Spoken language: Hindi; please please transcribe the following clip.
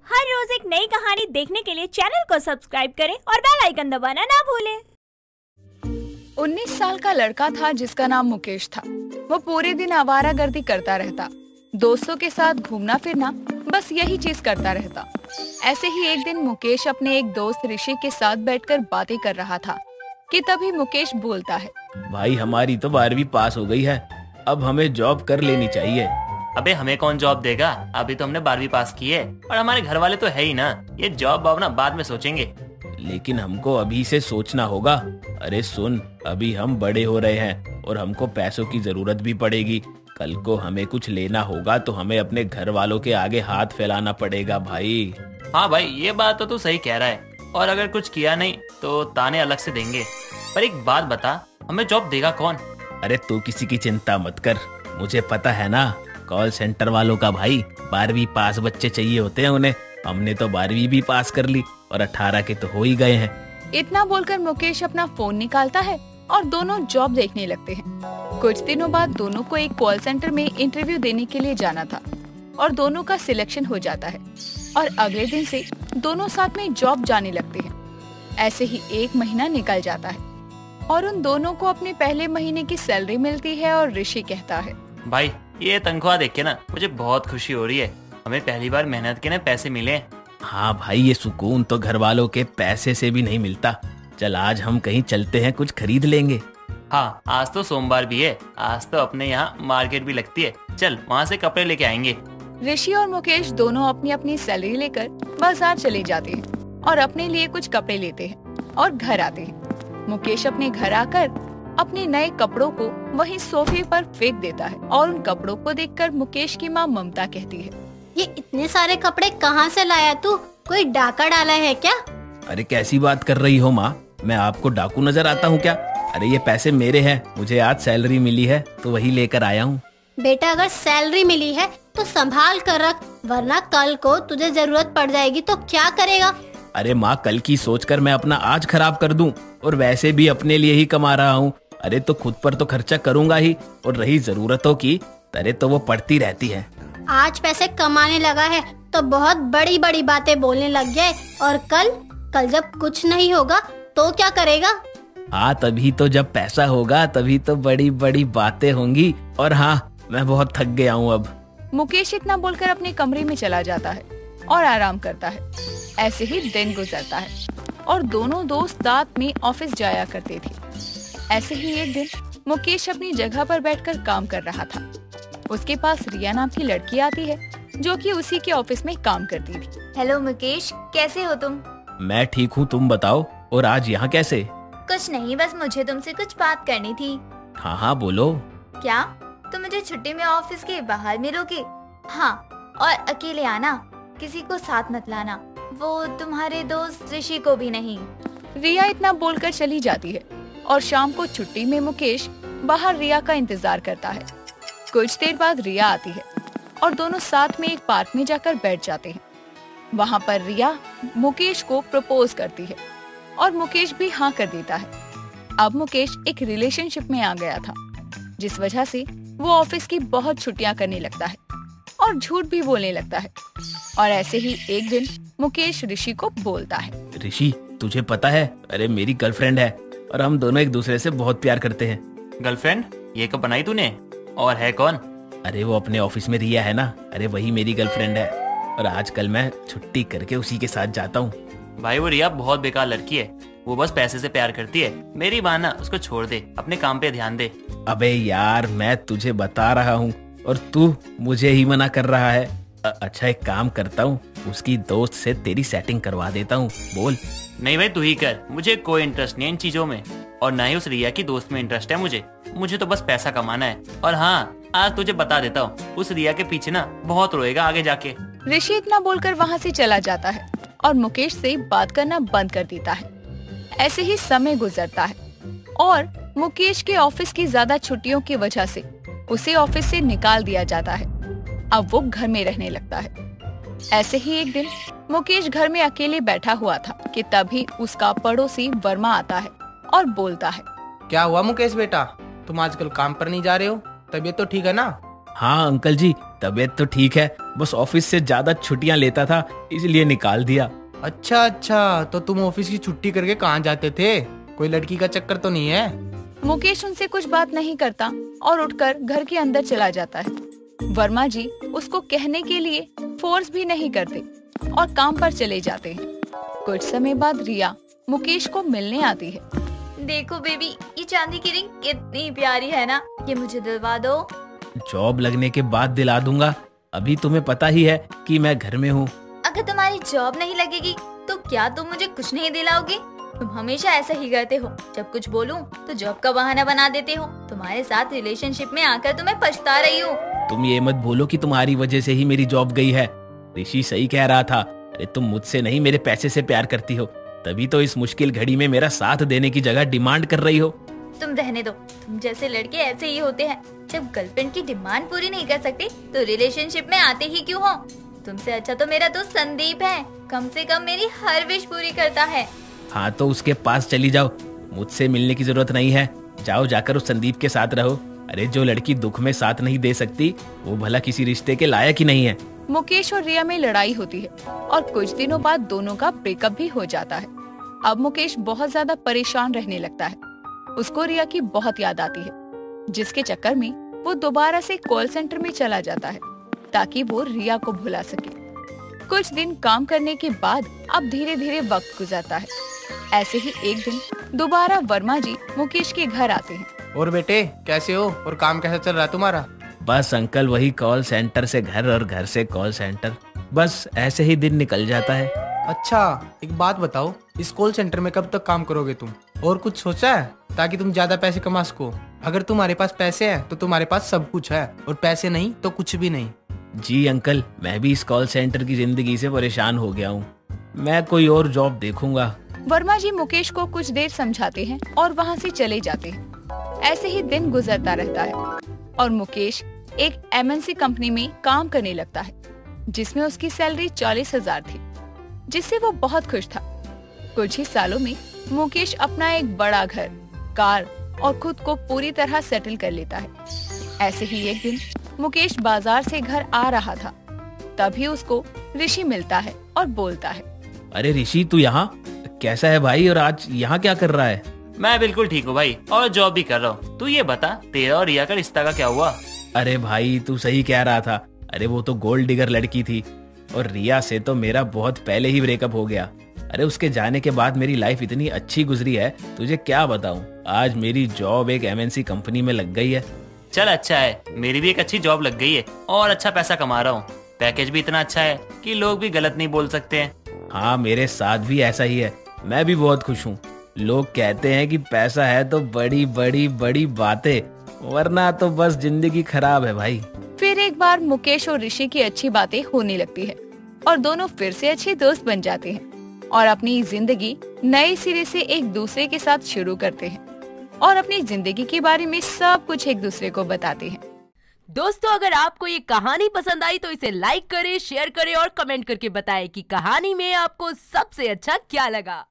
हर रोज एक नई कहानी देखने के लिए चैनल को सब्सक्राइब करें और बेल आइकन दबाना ना भूलें। 19 साल का लड़का था जिसका नाम मुकेश था। वो पूरे दिन आवारागर्दी करता रहता, दोस्तों के साथ घूमना फिरना, बस यही चीज करता रहता। ऐसे ही एक दिन मुकेश अपने एक दोस्त ऋषि के साथ बैठकर बातें कर रहा था कि तभी मुकेश बोलता है, भाई हमारी तो 12वीं पास हो गई है, अब हमें जॉब कर लेनी चाहिए। अबे हमें कौन जॉब देगा, अभी तो हमने 12वीं पास की है और हमारे घर वाले तो है ही ना, ये जॉब वॉब ना बाद में सोचेंगे। लेकिन हमको अभी से सोचना होगा। अरे सुन, अभी हम बड़े हो रहे हैं और हमको पैसों की जरूरत भी पड़ेगी। कल को हमें कुछ लेना होगा तो हमें अपने घर वालों के आगे हाथ फैलाना पड़ेगा भाई। हाँ भाई, ये बात तो तू सही कह रहा है, और अगर कुछ किया नहीं तो ताने अलग से देंगे। पर एक बात बता, हमें जॉब देगा कौन? अरे तू किसी की चिंता मत कर, मुझे पता है ना, कॉल सेंटर वालों का भाई। 12वीं पास बच्चे चाहिए होते हैं उन्हें। हमने तो 12वीं भी पास कर ली और 18 के तो हो ही गए हैं। इतना बोलकर मुकेश अपना फोन निकालता है और दोनों जॉब देखने लगते हैं। कुछ दिनों बाद दोनों को एक कॉल सेंटर में इंटरव्यू देने के लिए जाना था और दोनों का सिलेक्शन हो जाता है और अगले दिन से दोनों साथ में जॉब जाने लगते हैं। ऐसे ही एक महीना निकल जाता है और उन दोनों को अपने पहले महीने की सैलरी मिलती है और ऋषि कहता है, भाई ये तनख्वाह देख के ना मुझे बहुत खुशी हो रही है, हमें पहली बार मेहनत के ना पैसे मिले। हाँ भाई, ये सुकून तो घर वालों के पैसे से भी नहीं मिलता। चल आज हम कहीं चलते हैं, कुछ खरीद लेंगे। हाँ, आज तो सोमवार भी है, आज तो अपने यहाँ मार्केट भी लगती है, चल वहाँ से कपड़े लेके आएंगे। ऋषि और मुकेश दोनों अपनी अपनी सैलरी लेकर बाजार चले जाते हैं और अपने लिए कुछ कपड़े लेते हैं और घर आते हैं। मुकेश अपने घर आकर अपने नए कपड़ों को वहीं सोफे पर फेंक देता है और उन कपड़ों को देखकर मुकेश की माँ ममता कहती है, ये इतने सारे कपड़े कहाँ से लाया तू? कोई डाका डाला है क्या? अरे कैसी बात कर रही हो माँ, मैं आपको डाकू नजर आता हूँ क्या? अरे ये पैसे मेरे हैं, मुझे आज सैलरी मिली है तो वही लेकर आया हूँ। बेटा अगर सैलरी मिली है तो संभाल कर रख, वरना कल को तुझे जरूरत पड़ जाएगी तो क्या करेगा? अरे माँ, कल की सोचकर मैं अपना आज खराब कर दूं, और वैसे भी अपने लिए ही कमा रहा हूँ। अरे तो खुद पर तो खर्चा करूंगा ही, और रही जरूरतों की, अरे तो वो पड़ती रहती है। आज पैसे कमाने लगा है तो बहुत बड़ी बड़ी बातें बोलने लग गए, और कल जब कुछ नहीं होगा तो क्या करेगा? हाँ, तभी तो जब पैसा होगा तभी तो बड़ी बड़ी बातें होंगी। और हाँ, मैं बहुत थक गया हूँ अब। मुकेश इतना बोलकर अपने कमरे में चला जाता है और आराम करता है। ऐसे ही दिन गुजरता है और दोनों दोस्त साथ में ऑफिस जाया करते थे। ऐसे ही एक दिन मुकेश अपनी जगह पर बैठकर काम कर रहा था। उसके पास रिया नाम की लड़की आती है जो कि उसी के ऑफिस में काम करती थी। हेलो मुकेश, कैसे हो तुम? मैं ठीक हूँ, तुम बताओ। और आज यहाँ कैसे? कुछ नहीं, बस मुझे तुमसे कुछ बात करनी थी। हाँ हाँ बोलो। क्या तुम मुझे छुट्टी में ऑफिस के बाहर मिलोगे? हाँ, और अकेले आना, किसी को साथ मत लाना, वो तुम्हारे दोस्त ऋषि को भी नहीं। रिया इतना बोलकर चली जाती है और शाम को छुट्टी में मुकेश बाहर रिया का इंतजार करता है। कुछ देर बाद रिया आती है और दोनों साथ में एक पार्क में जाकर बैठ जाते हैं। वहाँ पर रिया मुकेश को प्रपोज करती है और मुकेश भी हाँ कर देता है। अब मुकेश एक रिलेशनशिप में आ गया था, जिस वजह से वो ऑफिस की बहुत छुट्टियां करने लगता है और झूठ भी बोलने लगता है। और ऐसे ही एक दिन मुकेश ऋषि को बोलता है, ऋषि तुझे पता है, अरे मेरी गर्लफ्रेंड है और हम दोनों एक दूसरे से बहुत प्यार करते हैं। गर्लफ्रेंड? ये कब बनाई तूने? और है कौन? अरे वो अपने ऑफिस में रिया है ना, अरे वही मेरी गर्लफ्रेंड है, और आजकल मैं छुट्टी करके उसी के साथ जाता हूँ। भाई वो रिया बहुत बेकार लड़की है, वो बस पैसे से प्यार करती है। मेरी बात ना, उसको छोड़ दे, अपने काम पे ध्यान दे। अबे यार, मैं तुझे बता रहा हूँ और तू मुझे ही मना कर रहा है। अच्छा एक काम करता हूँ, उसकी दोस्त से तेरी सेटिंग करवा देता हूँ, बोल। नहीं भाई, तू ही कर, मुझे कोई इंटरेस्ट नहीं इन चीजों में, और ना ही उस रिया की दोस्त में इंटरेस्ट है मुझे तो बस पैसा कमाना है। और हाँ, आज तुझे बता देता हूँ, उस रिया के पीछे ना बहुत रोएगा आगे जाके। ऋषि इतना बोलकर वहाँ से चला जाता है और मुकेश से बात करना बंद कर देता है। ऐसे ही समय गुजरता है और मुकेश के ऑफिस की ज्यादा छुट्टियों की वजह से उसे ऑफिस से निकाल दिया जाता है। अब वो घर में रहने लगता है। ऐसे ही एक दिन मुकेश घर में अकेले बैठा हुआ था कि तभी उसका पड़ोसी वर्मा आता है और बोलता है, क्या हुआ मुकेश बेटा, तुम आजकल काम पर नहीं जा रहे हो? तबीयत तो ठीक है ना? हाँ अंकल जी, तबीयत तो ठीक है, बस ऑफिस से ज्यादा छुट्टियां लेता था इसलिए निकाल दिया। अच्छा अच्छा, तो तुम ऑफिस की छुट्टी करके कहाँ जाते थे? कोई लड़की का चक्कर तो नहीं है? मुकेश उनसे कुछ बात नहीं करता और उठकर घर के अंदर चला जाता है। वर्मा जी उसको कहने के लिए फोर्स भी नहीं करते और काम पर चले जाते हैं। कुछ समय बाद रिया मुकेश को मिलने आती है। देखो बेबी, ये चांदी की रिंग कितनी प्यारी है ना, ये मुझे दिलवा दो। जॉब लगने के बाद दिला दूंगा, अभी तुम्हें पता ही है कि मैं घर में हूँ। अगर तुम्हारी जॉब नहीं लगेगी तो क्या तुम मुझे कुछ नहीं दिलाओगे? तुम हमेशा ऐसा ही करते हो, जब कुछ बोलूं तो जॉब का बहाना बना देते हो। तुम्हारे साथ रिलेशनशिप में आकर तो मैं पछता रही हूँ। तुम ये मत बोलो कि तुम्हारी वजह से ही मेरी जॉब गई है। ऋषि सही कह रहा था, अरे तुम मुझसे नहीं मेरे पैसे से प्यार करती हो, तभी तो इस मुश्किल घड़ी में मेरा साथ देने की जगह डिमांड कर रही हो। तुम रहने दो, तुम जैसे लड़के ऐसे ही होते हैं। जब गर्लफ्रेंड की डिमांड पूरी नहीं कर सकते तो रिलेशनशिप में आते ही क्यों हो? तुमसे अच्छा तो मेरा दोस्त संदीप है, कम से कम मेरी हर विश पूरी करता है। हाँ तो उसके पास चली जाओ, मुझसे मिलने की जरूरत नहीं है। जाओ जाकर उस संदीप के साथ रहो। अरे जो लड़की दुख में साथ नहीं दे सकती वो भला किसी रिश्ते के लायक ही नहीं है। मुकेश और रिया में लड़ाई होती है और कुछ दिनों बाद दोनों का ब्रेकअप भी हो जाता है। अब मुकेश बहुत ज्यादा परेशान रहने लगता है। उसको रिया की बहुत याद आती है, जिसके चक्कर में वो दोबारा से कॉल सेंटर में चला जाता है ताकि वो रिया को भुला सके। कुछ दिन काम करने के बाद अब धीरे धीरे वक्त गुजरता है। ऐसे ही एक दिन दोबारा वर्मा जी मुकेश के घर आते हैं। और बेटे कैसे हो, और काम कैसा चल रहा है तुम्हारा? बस अंकल, वही कॉल सेंटर से घर और घर से कॉल सेंटर, बस ऐसे ही दिन निकल जाता है। अच्छा एक बात बताओ, इस कॉल सेंटर में कब तक काम करोगे तुम? और कुछ सोचा है ताकि तुम ज्यादा पैसे कमा सको? अगर तुम्हारे पास पैसे हैं तो तुम्हारे पास सब कुछ है, और पैसे नहीं तो कुछ भी नहीं। जी अंकल, मैं भी इस कॉल सेंटर की जिंदगी से परेशान हो गया हूँ, मैं कोई और जॉब देखूंगा। वर्मा जी मुकेश को कुछ देर समझाते हैं और वहाँ से चले जाते हैं। ऐसे ही दिन गुजरता रहता है और मुकेश एक MNC कंपनी में काम करने लगता है, जिसमें उसकी सैलरी 40,000 थी, जिससे वो बहुत खुश था। कुछ ही सालों में मुकेश अपना एक बड़ा घर, कार और खुद को पूरी तरह सेटल कर लेता है। ऐसे ही एक दिन मुकेश बाजार से घर आ रहा था, तभी उसको ऋषि मिलता है और बोलता है, अरे ऋषि, तू यहाँ कैसा है भाई, और आज यहाँ क्या कर रहा है? मैं बिल्कुल ठीक हूँ भाई, और जॉब भी कर रहा हूँ। तू ये बता, तेरा और रिया का रिश्ता का क्या हुआ? अरे भाई तू सही कह रहा था, अरे वो तो गोल्ड डिगर लड़की थी, और रिया से तो मेरा बहुत पहले ही ब्रेकअप हो गया। अरे उसके जाने के बाद मेरी लाइफ इतनी अच्छी गुजरी है, तुझे क्या बताऊं। आज मेरी जॉब एक MNC कंपनी में लग गई है। चल अच्छा है, मेरी भी एक अच्छी जॉब लग गई है और अच्छा पैसा कमा रहा हूँ। पैकेज भी इतना अच्छा है कि लोग भी गलत नहीं बोल सकते हैं। हाँ मेरे साथ भी ऐसा ही है, मैं भी बहुत खुश हूँ। लोग कहते हैं कि पैसा है तो बड़ी बड़ी बड़ी बातें, वरना तो बस जिंदगी खराब है भाई। फिर एक बार मुकेश और ऋषि की अच्छी बातें होने लगती है और दोनों फिर से अच्छे दोस्त बन जाते हैं और अपनी जिंदगी नए सिरे से एक दूसरे के साथ शुरू करते हैं और अपनी जिंदगी के बारे में सब कुछ एक दूसरे को बताते हैं। दोस्तों, अगर आपको ये कहानी पसंद आई तो इसे लाइक करें, शेयर करें और कमेंट करके बताएं कि कहानी में आपको सबसे अच्छा क्या लगा।